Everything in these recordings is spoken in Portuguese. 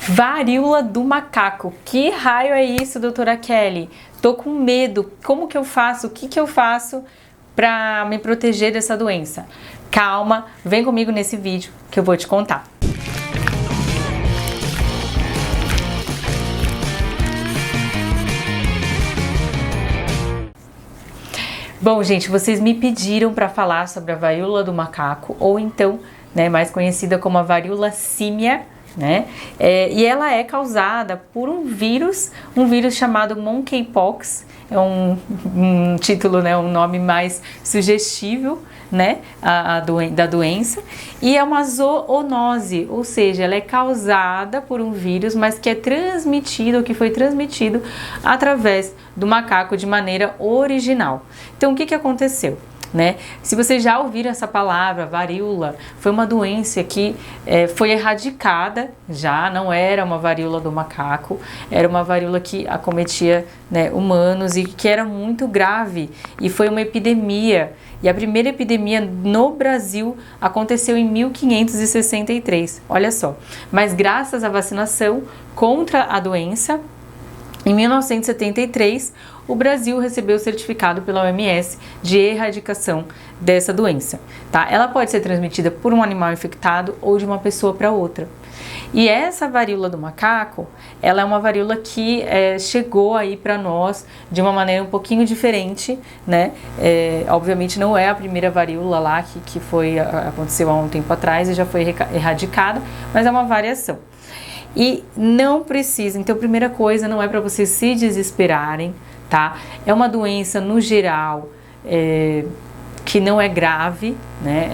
Varíola do macaco. Que raio é isso, doutora Kelly? Tô com medo. Como que eu faço? O que que eu faço para me proteger dessa doença? Calma, vem comigo nesse vídeo que eu vou te contar. Bom, gente, vocês me pediram para falar sobre a varíola do macaco, ou então, mais conhecida como a varíola símia, e ela é causada por um vírus chamado monkeypox. É um título, um nome mais sugestivo, da doença. E é uma zoonose, ou seja, ela é causada por um vírus, mas que foi transmitido através do macaco de maneira original. Então, o que aconteceu? Se vocês já ouviram essa palavra, varíola, foi uma doença que foi erradicada, já não era uma varíola do macaco, era uma varíola que acometia humanos e que era muito grave, e foi uma epidemia. E a primeira epidemia no Brasil aconteceu em 1563, olha só. Mas graças à vacinação contra a doença, em 1973, o Brasil recebeu o certificado pela OMS de erradicação dessa doença, tá? Ela pode ser transmitida por um animal infectado ou de uma pessoa para outra. E essa varíola do macaco, ela é uma varíola que chegou aí para nós de uma maneira um pouquinho diferente, obviamente não é a primeira varíola lá que aconteceu há um tempo atrás e já foi erradicada, mas é uma variação. E não precisa, então, primeira coisa, não é para vocês se desesperarem, tá? É uma doença, no geral, que não é grave,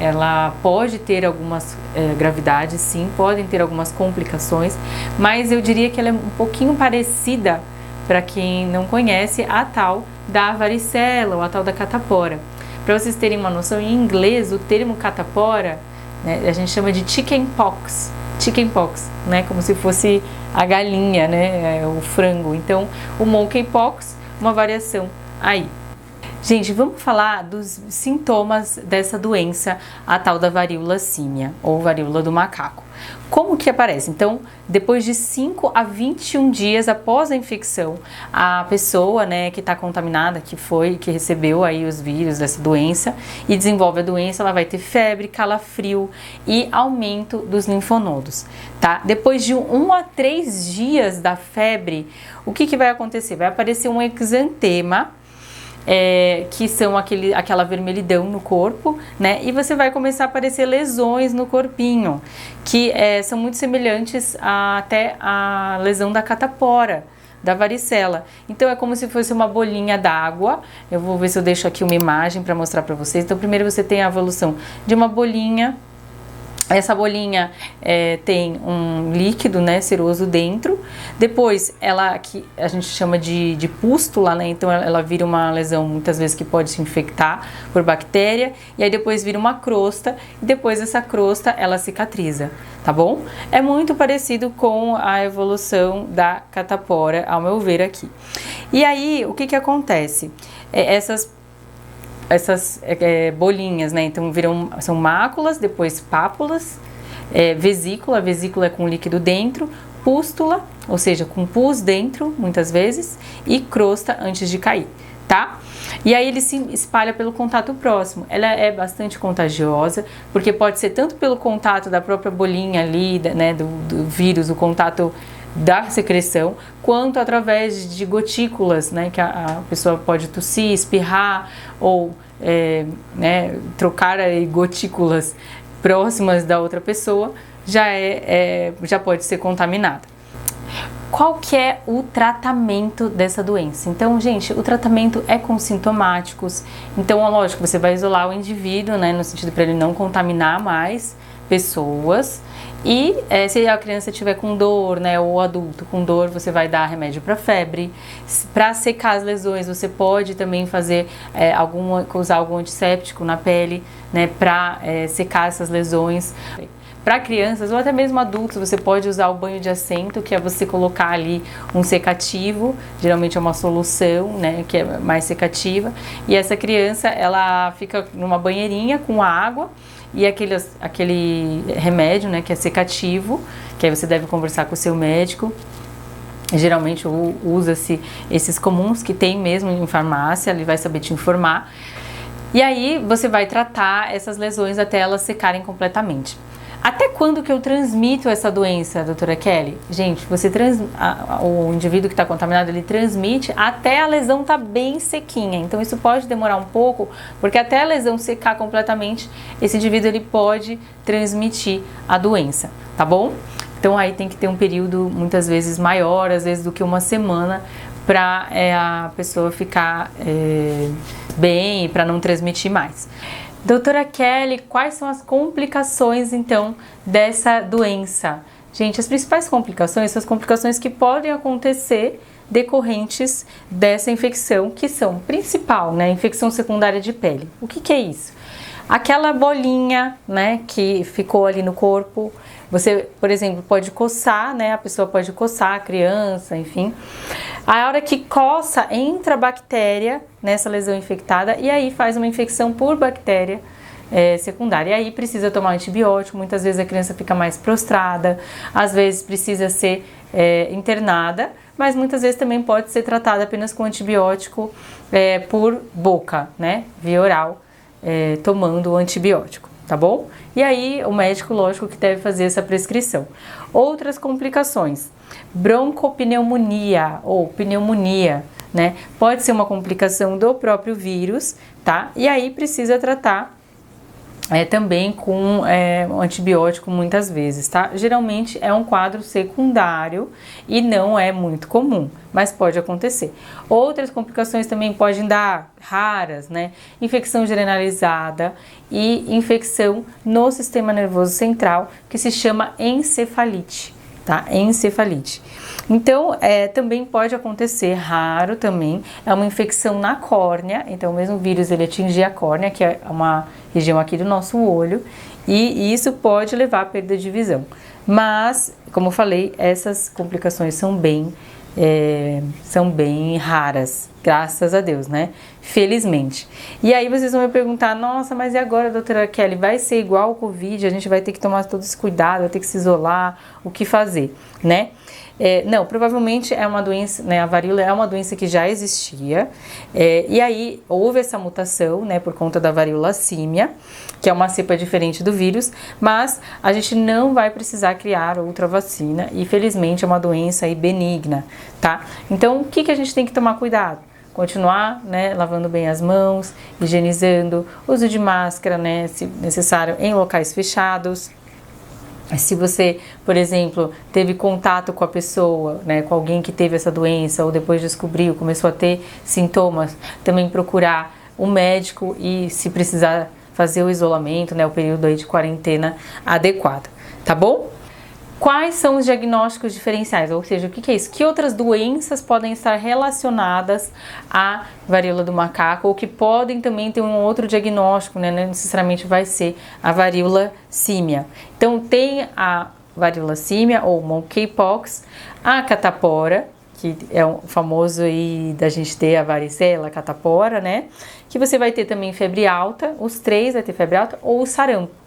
Ela pode ter algumas gravidades, sim, podem ter algumas complicações, mas eu diria que ela é um pouquinho parecida, para quem não conhece, a tal da varicela ou a tal da catapora. Para vocês terem uma noção, em inglês, o termo catapora, a gente chama de chickenpox, como se fosse a galinha, o frango. Então, o monkeypox, uma variação aí. Gente, vamos falar dos sintomas dessa doença, a tal da varíola símia, ou varíola do macaco. Como que aparece? Então, depois de 5 a 21 dias após a infecção, a pessoa, que está contaminada, que recebeu aí os vírus dessa doença e desenvolve a doença, ela vai ter febre, calafrio e aumento dos linfonodos, tá? Depois de 1 a 3 dias da febre, o que vai acontecer? Vai aparecer um exantema, que são aquela vermelhidão no corpo, e você vai começar a aparecer lesões no corpinho, que são muito semelhantes até a lesão da catapora, da varicela. Então é como se fosse uma bolinha d'água. Eu vou ver se eu deixo aqui uma imagem para mostrar para vocês. Então primeiro você tem a evolução de uma bolinha. Essa bolinha tem um líquido, seroso dentro. Depois, ela que a gente chama de pústula, então ela vira uma lesão muitas vezes que pode se infectar por bactéria. E aí depois vira uma crosta e depois essa crosta ela cicatriza, tá bom? É muito parecido com a evolução da catapora, ao meu ver aqui. E aí, o que acontece? Essas bolinhas, então são máculas, depois pápulas, vesícula, a vesícula é com líquido dentro, pústula, ou seja, com pus dentro, muitas vezes, e crosta antes de cair, tá? E aí ele se espalha pelo contato próximo. Ela é bastante contagiosa, porque pode ser tanto pelo contato da própria bolinha ali, do vírus, o contato da secreção, quanto através de gotículas, que a pessoa pode tossir, espirrar ou trocar gotículas próximas da outra pessoa, já pode ser contaminada. Qual que é o tratamento dessa doença? Então, gente, o tratamento é com sintomáticos. Então, lógico, você vai isolar o indivíduo, no sentido para ele não contaminar mais pessoas. E se a criança estiver com dor, ou o adulto com dor, você vai dar remédio para febre. Para secar as lesões, você pode também usar algum antisséptico na pele, para secar essas lesões. Para crianças ou até mesmo adultos, você pode usar o banho de assento, que é você colocar ali um secativo, geralmente é uma solução, que é mais secativa, e essa criança, ela fica numa banheirinha com água e aquele remédio, que é secativo, que aí você deve conversar com o seu médico. Geralmente usa-se esses comuns que tem mesmo em farmácia, ele vai saber te informar. E aí você vai tratar essas lesões até elas secarem completamente. Até quando que eu transmito essa doença, doutora Kelly? Gente, o indivíduo que está contaminado, ele transmite até a lesão estar bem sequinha. Então isso pode demorar um pouco, porque até a lesão secar completamente, esse indivíduo ele pode transmitir a doença, tá bom? Então aí tem que ter um período muitas vezes maior, às vezes do que uma semana, para a pessoa ficar bem e para não transmitir mais. Doutora Kelly, quais são as complicações então dessa doença? Gente, as principais complicações são as complicações que podem acontecer decorrentes dessa infecção, que são principal, né, infecção secundária de pele. O que é isso? Aquela bolinha, né, que ficou ali no corpo. Você, por exemplo, pode coçar, né? A pessoa pode coçar, a criança, enfim. A hora que coça, entra a bactéria nessa lesão infectada e aí faz uma infecção por bactéria secundária. E aí precisa tomar antibiótico, muitas vezes a criança fica mais prostrada, às vezes precisa ser internada, mas muitas vezes também pode ser tratada apenas com antibiótico por boca, né? Via oral, tomando o antibiótico. Tá bom? E aí o médico, lógico, que deve fazer essa prescrição. Outras complicações, broncopneumonia ou pneumonia, né? Pode ser uma complicação do próprio vírus, tá? E aí precisa tratar também com um antibiótico muitas vezes, tá? Geralmente é um quadro secundário e não é muito comum, mas pode acontecer. Outras complicações também podem dar raras, né? Infecção generalizada e infecção no sistema nervoso central, que se chama encefalite, tá? Encefalite. Então, também pode acontecer, raro também, é uma infecção na córnea. Então, o mesmo vírus ele atingir a córnea, que é uma região aqui do nosso olho, e isso pode levar à perda de visão. Mas, como eu falei, essas complicações são bem raras, graças a Deus, né? Felizmente. E aí vocês vão me perguntar, nossa, mas e agora, doutora Kelly, vai ser igual ao Covid? A gente vai ter que tomar todo esse cuidado, vai ter que se isolar, o que fazer, né? Não, provavelmente é uma doença, né, a varíola é uma doença que já existia, e aí houve essa mutação, né, por conta da varíola símia, que é uma cepa diferente do vírus, mas a gente não vai precisar criar outra vacina e felizmente é uma doença aí benigna, tá? Então, o que a gente tem que tomar cuidado? Continuar, né, lavando bem as mãos, higienizando, uso de máscara, né, se necessário, em locais fechados. Se você, por exemplo, teve contato com a pessoa, né, com alguém que teve essa doença ou depois descobriu, começou a ter sintomas, também procurar um médico e, se precisar, fazer o isolamento, né, o período aí de quarentena adequado, tá bom? Quais são os diagnósticos diferenciais? Ou seja, o que é isso? Que outras doenças podem estar relacionadas à varíola do macaco ou que podem também ter um outro diagnóstico, né? Não necessariamente vai ser a varíola símia. Então, tem a varíola símia ou monkeypox, a catapora, que é o famoso aí da gente ter a varicela, a catapora, né? Que você vai ter também febre alta, os três vai ter febre alta, ou o sarampo.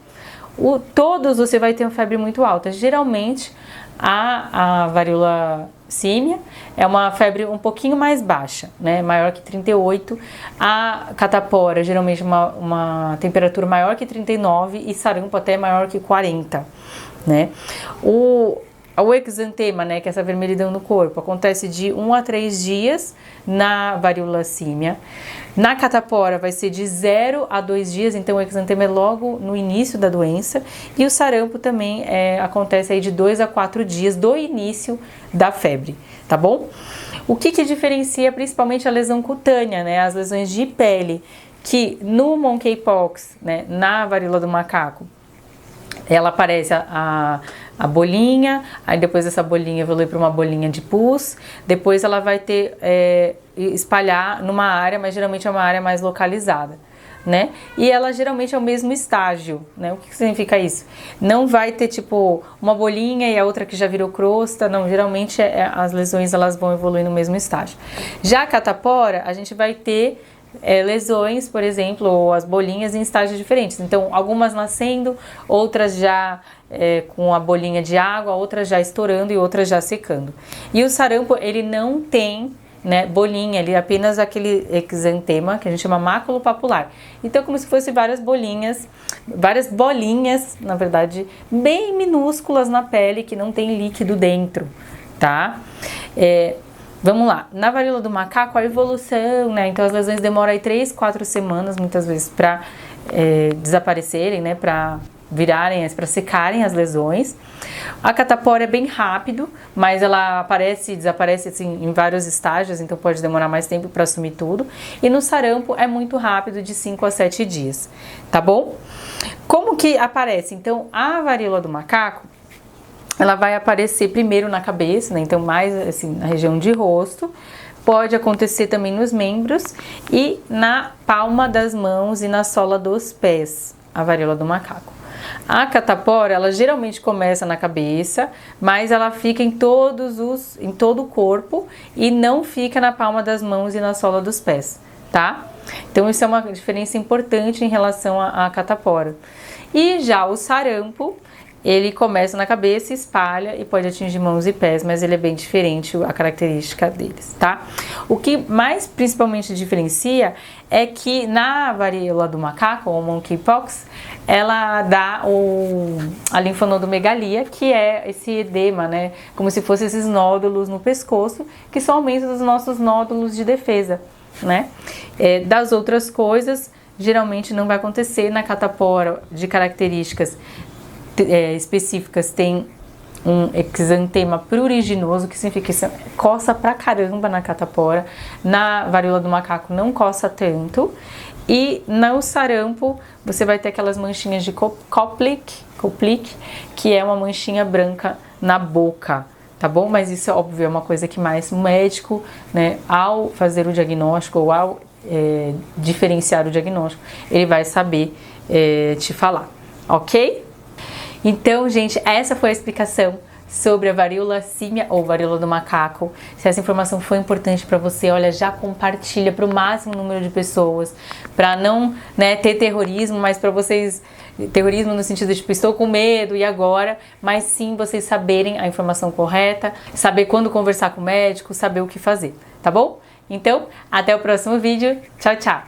Todos você vai ter uma febre muito alta. Geralmente a varíola símia é uma febre um pouquinho mais baixa, né? Maior que 38. A catapora geralmente uma temperatura maior que 39 e sarampo até maior que 40, né? O exantema, né, que é essa vermelhidão no corpo, acontece de 1 a 3 dias na varíola símia. Na catapora vai ser de 0 a 2 dias, então o exantema é logo no início da doença. E o sarampo também acontece aí de 2 a 4 dias do início da febre, tá bom? O que diferencia principalmente a lesão cutânea, né, as lesões de pele, que no monkeypox, né, na varíola do macaco, ela aparece a bolinha, aí depois essa bolinha evolui para uma bolinha de pus, depois ela vai ter espalhar numa área, mas geralmente é uma área mais localizada, né? E ela geralmente é o mesmo estágio, né? O que significa isso? Não vai ter tipo uma bolinha e a outra que já virou crosta, não, geralmente as lesões elas vão evoluir no mesmo estágio. Já a catapora, a gente vai ter lesões, por exemplo, ou as bolinhas em estágios diferentes. Então, algumas nascendo, outras já com a bolinha de água, outras já estourando e outras já secando. E o sarampo, ele não tem, né, bolinha, ele é apenas aquele exantema que a gente chama máculo papular. Então, como se fosse várias bolinhas, na verdade, bem minúsculas na pele que não tem líquido dentro, tá? Vamos lá, na varíola do macaco, a evolução, né? Então as lesões demoram aí 3, 4 semanas, muitas vezes, para desaparecerem, né? Para virarem, para secarem as lesões. A catapora é bem rápido, mas ela aparece e desaparece assim, em vários estágios, então pode demorar mais tempo para assumir tudo. E no sarampo é muito rápido, de 5 a 7 dias, tá bom? Como que aparece? Então, a varíola do macaco, ela vai aparecer primeiro na cabeça, né? Então mais assim na região de rosto, pode acontecer também nos membros e na palma das mãos e na sola dos pés, a varíola do macaco. A catapora, ela geralmente começa na cabeça, mas ela fica em todo o corpo e não fica na palma das mãos e na sola dos pés, tá? Então isso é uma diferença importante em relação à catapora. E já o sarampo, ele começa na cabeça, espalha e pode atingir mãos e pés, mas ele é bem diferente a característica deles, tá? O que mais principalmente diferencia é que na varíola do macaco, ou monkeypox, ela dá a linfonodomegalia, que é esse edema, né? Como se fossem esses nódulos no pescoço, que são aumentos dos nossos nódulos de defesa, né? Das outras coisas, geralmente não vai acontecer. Na catapora, de características específicas, tem um exantema pruriginoso, que significa que coça pra caramba na catapora. Na varíola do macaco não coça tanto. E no sarampo você vai ter aquelas manchinhas de Koplik, que é uma manchinha branca na boca, tá bom? Mas isso, óbvio, é uma coisa que mais o médico, né, ao fazer o diagnóstico ou ao diferenciar o diagnóstico, ele vai saber te falar, ok? Então, gente, essa foi a explicação sobre a varíola símia ou varíola do macaco. Se essa informação foi importante para você, olha, já compartilha para o máximo número de pessoas, para não, né, ter terrorismo, mas para vocês, terrorismo no sentido de tipo, estou com medo e agora, mas sim vocês saberem a informação correta, saber quando conversar com o médico, saber o que fazer, tá bom? Então, até o próximo vídeo. Tchau, tchau!